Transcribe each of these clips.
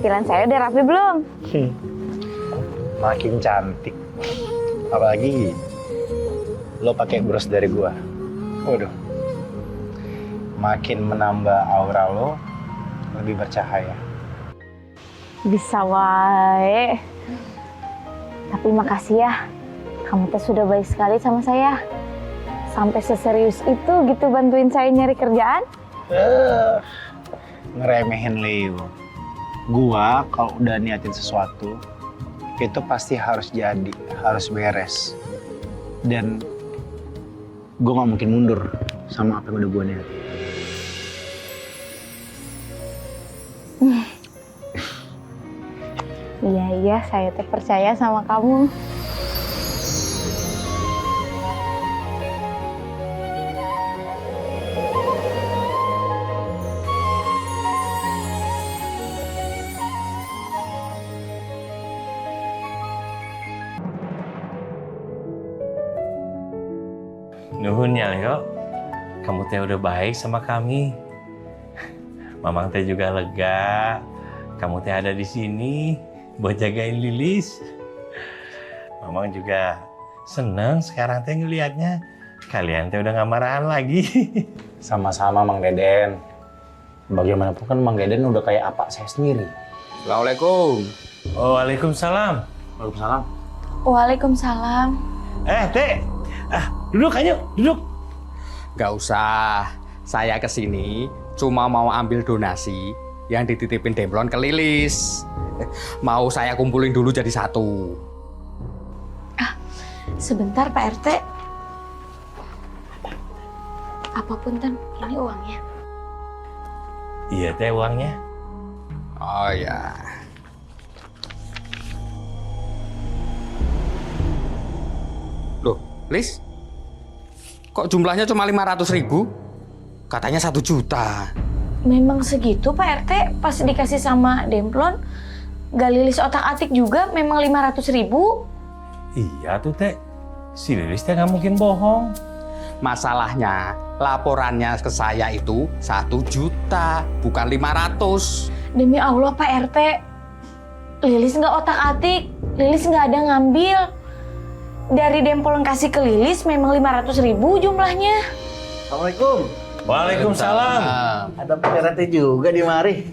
Cemilan saya udah rapi belum? Makin cantik. Apalagi lo pakai bros dari gua. Waduh. Makin menambah aura lo lebih bercahaya. Bisa wae. Tapi makasih ya. Kamu tuh sudah baik sekali sama saya. Sampai seserius itu gitu bantuin saya nyari kerjaan. Ngeremehin Leo. Gua kalau udah niatin sesuatu itu pasti harus jadi, harus beres. Dan gua gak mungkin mundur sama apa yang udah gua niatin. Iya, saya teh percaya sama kamu. Nuhun ya Leo, kamu teh udah baik sama kami. Mamang teh juga lega, kamu teh ada di sini buat jagain Lilis. Mamang juga seneng sekarang teh ngelihatnya kalian teh udah gak marahan lagi. Sama-sama Mang Deden. Bagaimanapun kan Mang Deden udah kayak apa saya sendiri. Assalamualaikum. Waalaikumsalam. Waalaikumsalam. Waalaikumsalam. Teh, duduk ayo, duduk. Gak usah, saya kesini cuma mau ambil donasi yang dititipin Demplon ke Lilis. Mau saya kumpulin dulu jadi satu. Sebentar Pak RT. Apapun kan, ini uangnya. Iya teh uangnya. Oh ya. Loh, Lis? Kok jumlahnya cuma 500.000? Katanya 1 juta. Memang segitu Pak RT, pas dikasih sama Demplon, gak Lilis otak-atik juga memang 500.000. Iya tuh teh, si Lilis teh gak mungkin bohong. Masalahnya, laporannya ke saya itu 1 juta, bukan 500. Demi Allah Pak RT, Lilis gak otak-atik, Lilis gak ada ngambil. Dari Demplon kasih ke Lilis memang 500.000 jumlahnya. Assalamualaikum. Waalaikumsalam. Ada Pak RT juga di mari.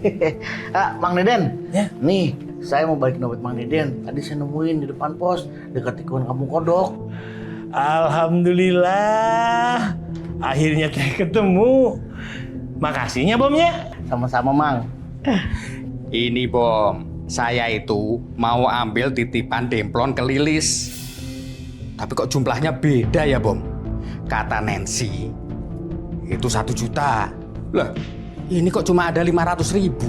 Mang Deden. Ya. Nih, saya mau balik dompet Mang Deden. Tadi saya nemuin di depan pos dekat tikungan Kampung Kodok. Alhamdulillah, akhirnya teh ketemu. Makasihnya Bomnya. Sama-sama Mang. Ini Bom, saya itu mau ambil titipan Demplon ke Lilis. Tapi kok jumlahnya beda ya Bom? Kata Nancy, itu 1 juta. Lah, ini kok cuma ada 500.000.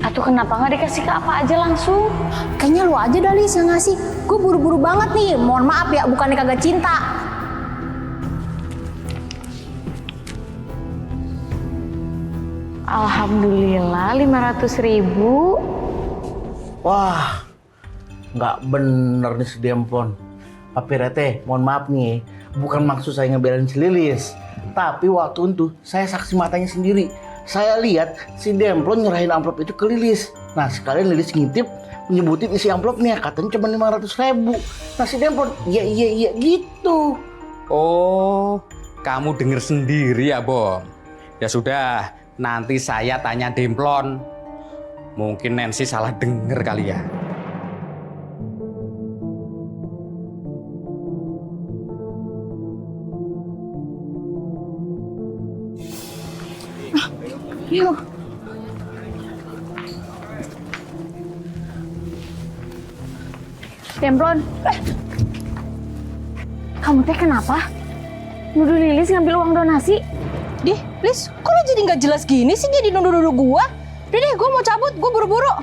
Atau kenapa nggak dikasih ke apa aja langsung? Kayaknya lu aja dah Lis yang ngasih. Gue buru-buru banget nih. Mohon maaf ya, bukannya kagak cinta. Alhamdulillah 500.000. Wah, nggak bener nih si Demplon. Pak RT, mohon maaf nih, bukan maksud saya ngebelain si Lilis. Tapi waktu itu saya saksi matanya sendiri. Saya lihat si Demplon nyerahin amplop itu ke Lilis. Nah sekalian Lilis ngintip, menyebutin isi amplopnya, katanya cuma 500.000. Nah si Demplon, iya gitu. Oh, kamu denger sendiri ya Bom? Ya sudah, nanti saya tanya Demplon. Mungkin Nancy salah denger kali ya. Yuk. Demplon, kamu teh kenapa? Nuduh Lilis ngambil uang donasi? Dih, Lis, kok lu jadi nggak jelas gini sih jadi nuduh-nuduh gua? Udah deh, gua mau cabut, gua buru-buru.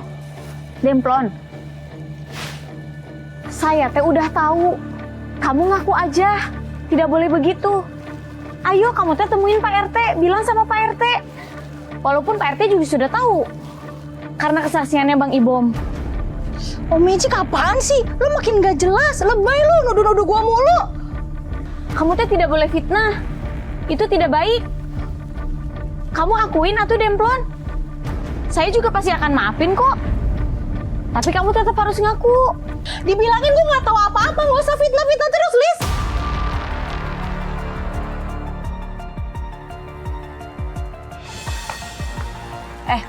Demplon, saya teh udah tahu. Kamu ngaku aja, tidak boleh begitu. Ayo kamu teh temuin Pak RT, bilang sama Pak RT. Walaupun Pak RT juga sudah tahu. Karena kesaksiannya Bang Ibom. Om Magic apaan sih? Lu makin nggak jelas, lebay lu nuduh-nuduh gua mulu. Kamu teh tidak boleh fitnah. Itu tidak baik. Kamu akuin atuh Demplon. Saya juga pasti akan maafin kok. Tapi kamu tetap harus ngaku. Dibilangin gue nggak tahu apa-apa, nggak usah fitnah-fitnah terus, Lis.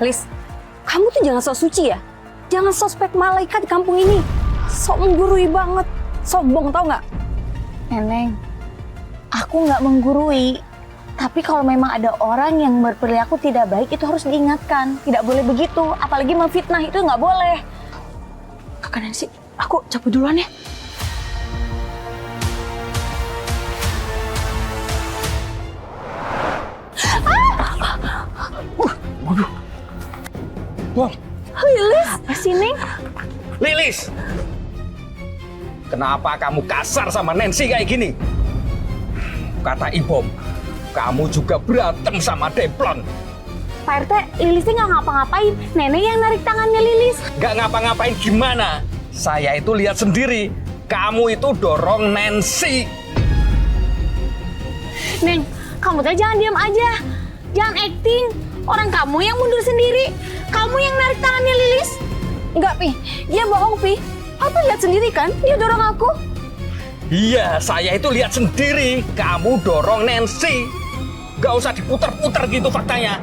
Lis, kamu tuh jangan sok suci ya. Jangan sospek malaikat di kampung ini. Sok menggurui banget. Sombong tau nggak? Neneng, aku nggak menggurui. Tapi kalau memang ada orang yang berperilaku tidak baik, itu harus diingatkan. Tidak boleh begitu, apalagi memfitnah itu nggak boleh. Kakak Nancy, aku cabut duluan ya. Bom, Lilis, apa sih Neng? Lilis! Kenapa kamu kasar sama Nancy kayak gini? Kata Ibom, kamu juga berantem sama Demplon. Pak RT, Lilisnya nggak ngapa-ngapain. Nenek yang narik tangannya Lilis. Gak ngapa-ngapain gimana? Saya itu lihat sendiri, kamu itu dorong Nancy. Neng, kamu tuh jangan diam aja. Jangan acting. Orang kamu yang mundur sendiri. Kamu yang narik tangannya Lilis. Enggak, Pi. Dia bohong, Pi. Apa lihat sendiri kan? Dia dorong aku. Iya, saya itu lihat sendiri, kamu dorong Nancy. Gak usah diputer-puter gitu faktanya.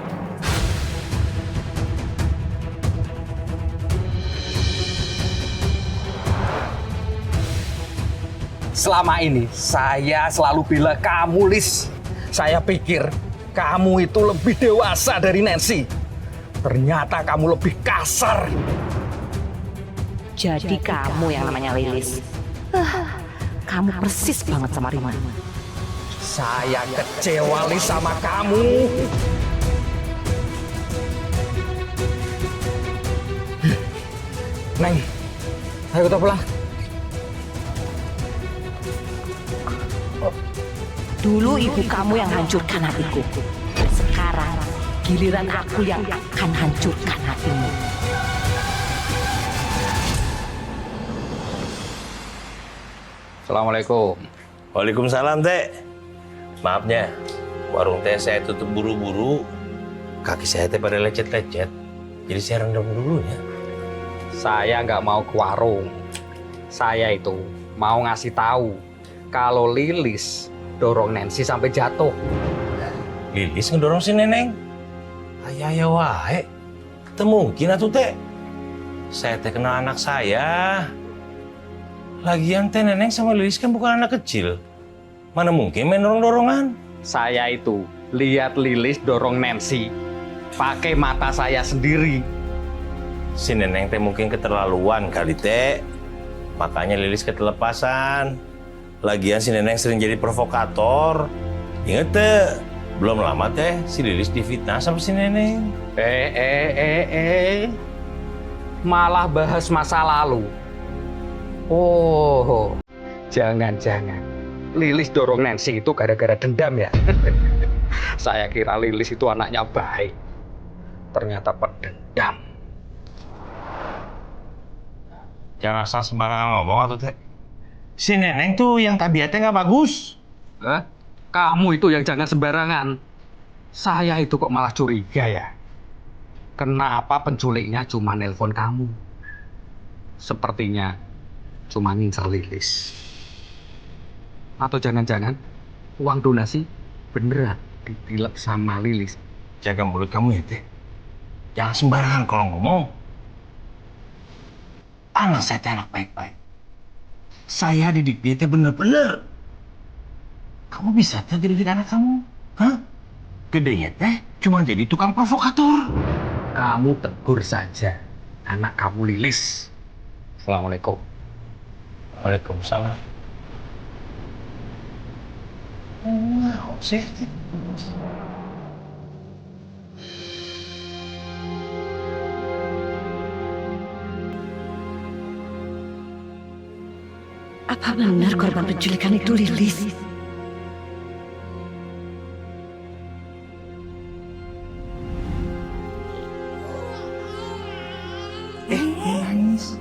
Selama ini saya selalu bela kamu, Lis. Saya pikir kamu itu lebih dewasa dari Nancy. Ternyata kamu lebih kasar. Jadi kamu yang namanya Lilis. Kamu persis banget sama Rima. Saya kecewa, Lis, sama kamu. Neng, ayo kita pulang. Dulu ibu kamu yang hancurkan hatiku. Sekarang giliran aku yang akan hancurkan hatimu. Assalamualaikum. Waalaikumsalam, Teh. Maafnya, warung teh saya tutup buru-buru. Kaki saya teh pada lecet-lecet. Jadi saya rendam dulu ya. Saya nggak mau ke warung. Saya itu mau ngasih tahu kalau Lilis dorong Nancy sampai jatuh. Lilis ngedorong si Neneng. Ayah wae. Teu mungkin atuh teh. Saya teh kenal anak saya. Lagian teh Neneng sama Lilis kan bukan anak kecil. Mana mungkin main dorong-dorongan? Saya itu lihat Lilis dorong Nancy pakai mata saya sendiri. Si Neneng teh mungkin keterlaluan kali teh. Makanya Lilis ketelepasan. Lagian si Neneng sering jadi provokator. Ingat teh, belum lama teh si Lilis difitnah sama si Neneng. Malah bahas masa lalu. Oh, jangan-jangan Lilis dorong Nancy itu gara-gara dendam ya? Saya kira Lilis itu anaknya baik. Ternyata pendendam. Jangan asal sembarangan ngomong atuh teh. Si Neneng tuh yang tabiatnya nggak bagus. Hah? Kamu itu yang jangan sembarangan. Saya itu kok malah curiga ya. Kenapa penculiknya cuma nelpon kamu? Sepertinya cuma ngincer Lilis. Atau jangan-jangan uang donasi beneran ditilep sama Lilis. Jaga mulut kamu ya teh. Jangan sembarangan kalau ngomong. Anak saya teh anak baik-baik. Saya didik dia teh bener-bener. Kamu bisa teh didik anak kamu? Hah? Gedenya teh cuma jadi tukang provokator. Kamu tegur saja anak kamu Lilis. Assalamualaikum. Waalaikumsalam. Wow, sih. Apa benar korban penculikan itu Lilis? Nangis.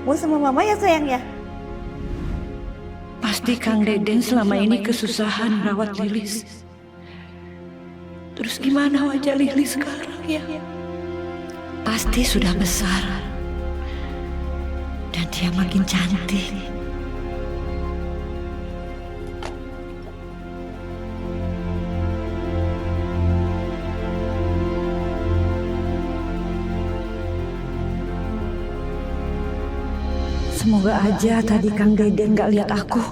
Mau sama mama ya sayang ya? Pasti Kang Deden selama ini kesusahan merawat Lilis. Terus gimana wajah Lilis sekarang ya? Pasti sudah besar. Dan dia makin cantik. Semoga aja tadi Kang Deden gak lihat aku.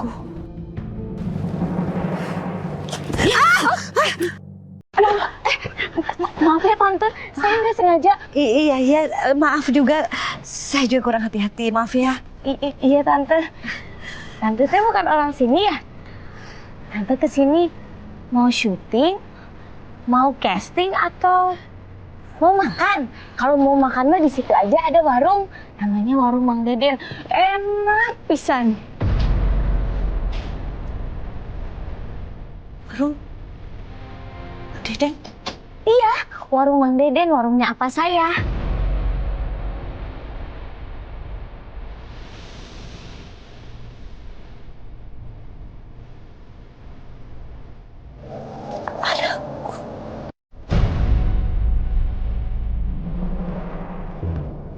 Maaf ya tante, saya nggak sengaja. Iya, maaf juga. Saya juga kurang hati-hati, maaf ya. Iya tante. Tante saya bukan orang sini ya. Tante kesini mau syuting, mau casting atau mau makan? Kalau mau makan mah di situ aja ada warung, namanya warung Mang Deden. Enak pisan. Warung Deden? Iya, warung Mang Deden, warungnya apa saya.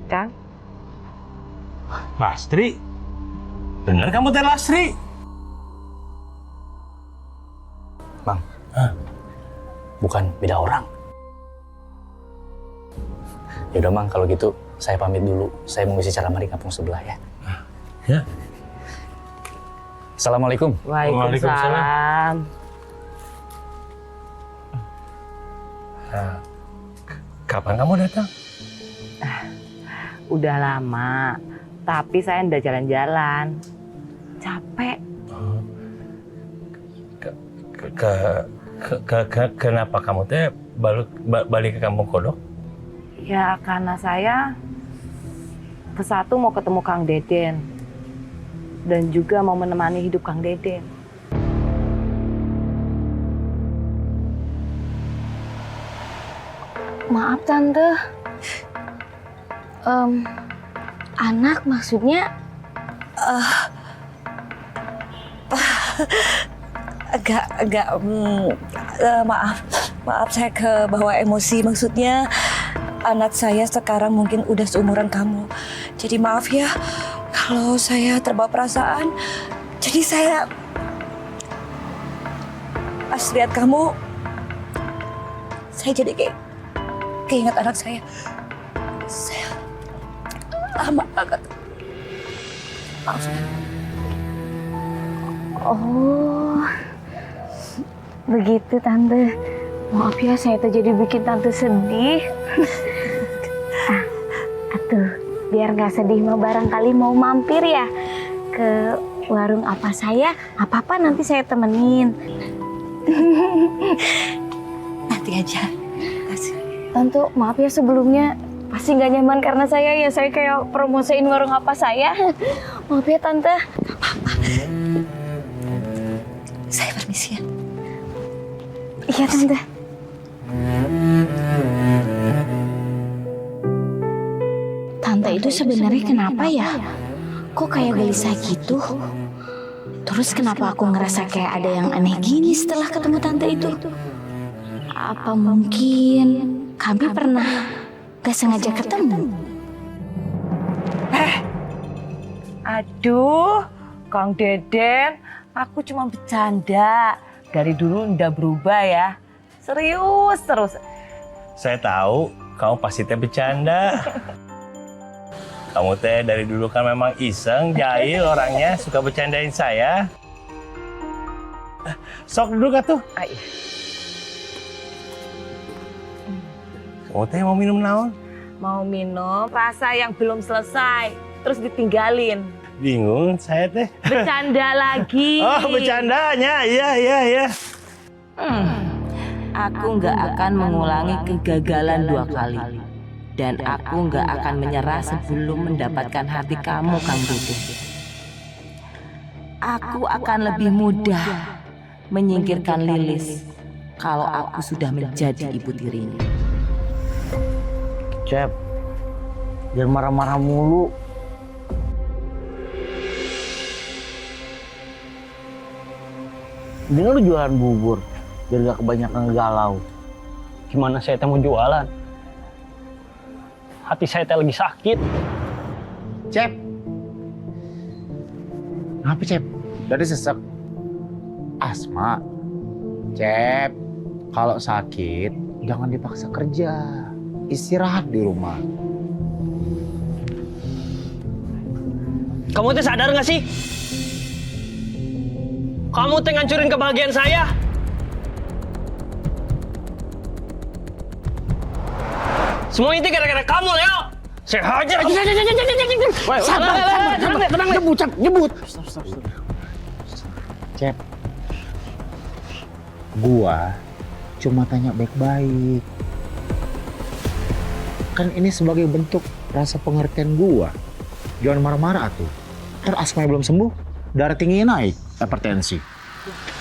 Kang? Lastri? Bener kamu teh Lastri? Bang, bukan beda orang. Yaudah Mang, kalau gitu saya pamit dulu. Saya mau isi ceramah di kampung sebelah ya. Ya. Assalamualaikum. Waalaikumsalam. Kapan kamu datang? Udah lama, tapi saya ndak jalan-jalan. Capek. Kenapa kamu teh balik ke kampung Kodok? Ya karena saya kesatu mau ketemu Kang Deden. Dan juga mau menemani hidup Kang Deden. Maaf tante. Anak maksudnya? Maaf saya kebawa emosi. Maksudnya anak saya sekarang mungkin udah seumuran kamu. Jadi maaf ya kalau saya terbawa perasaan. Jadi saya pas lihat kamu, saya jadi keinget anak saya. Saya lama banget. Maaf. Oh, begitu tante. Maaf ya, saya tuh jadi bikin tante sedih. Atuh, biar nggak sedih mah barangkali mau mampir ya ke warung apa saya. Apa-apa nanti saya temenin. Nanti aja. Kasih. Tante, maaf ya sebelumnya. Pasti nggak nyaman karena saya kayak promosiin warung apa saya. Maaf ya tante. Saya permisi ya. Iya tante. Tante itu sebenarnya kenapa ya? Kok kayak gelisah gitu? Terus kenapa aku ngerasa kayak ada yang aneh gini setelah ketemu tante itu? Apa mungkin kami pernah gak sengaja ketemu? Aduh, Kang Deden, aku cuma bercanda. Dari dulu ndak berubah ya. Serius terus. Saya tahu kamu pasti teh bercanda. Kamu teh dari dulu kan memang iseng, jahil orangnya, suka bercandain saya. Sok duduk atuh. Kamu teh mau minum naon? Mau minum rasa yang belum selesai, terus ditinggalin. Bingung saya teh. Bercanda lagi. Oh, bercandanya. Iya. Aku nggak akan mengulangi kegagalan 2 kali. Dan aku nggak akan menyerah sebelum mendapatkan hati kamu, Kang Deden. Aku akan lebih mudah menyingkirkan Lilis kalau aku sudah menjadi ibu tirinya. Cep, jangan marah-marah mulu. Dengan lu jualan bubur, biar gak kebanyakan galau. Gimana saya teh mau jualan? Hati saya teh lagi sakit. Cep. Kenapa, Cep? Dari sesek. Asma. Cep, kalau sakit jangan dipaksa kerja. Istirahat di rumah. Kamu teh sadar nggak sih? Kamu teh ngancurin kebahagiaan saya. Semua ini gara-gara kamu, Leo. Saya hajar. Sabar. Nyebut, Cep. Nyebut. Stop. Cep, gua cuma tanya baik-baik. Kan ini sebagai bentuk rasa pengertian gua. Jangan marah-marah atuh. Ntar Asma belum sembuh, darah tingginya naik, hipertensi.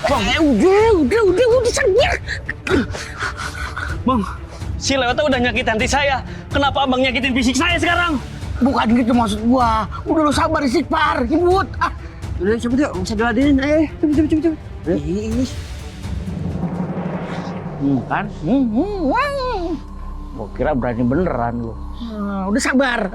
Bang, udah sadar. Bang, si Leo tuh udah nyakitin hati saya. Kenapa abang nyakitin fisik saya sekarang? Bukan gitu maksud gua. Udah lu sabar, istighfar. Nyebut. Udah cepet yuk, bisa diladenin. Cepet. Kan? Gua kira berani beneran lu. Udah sabar.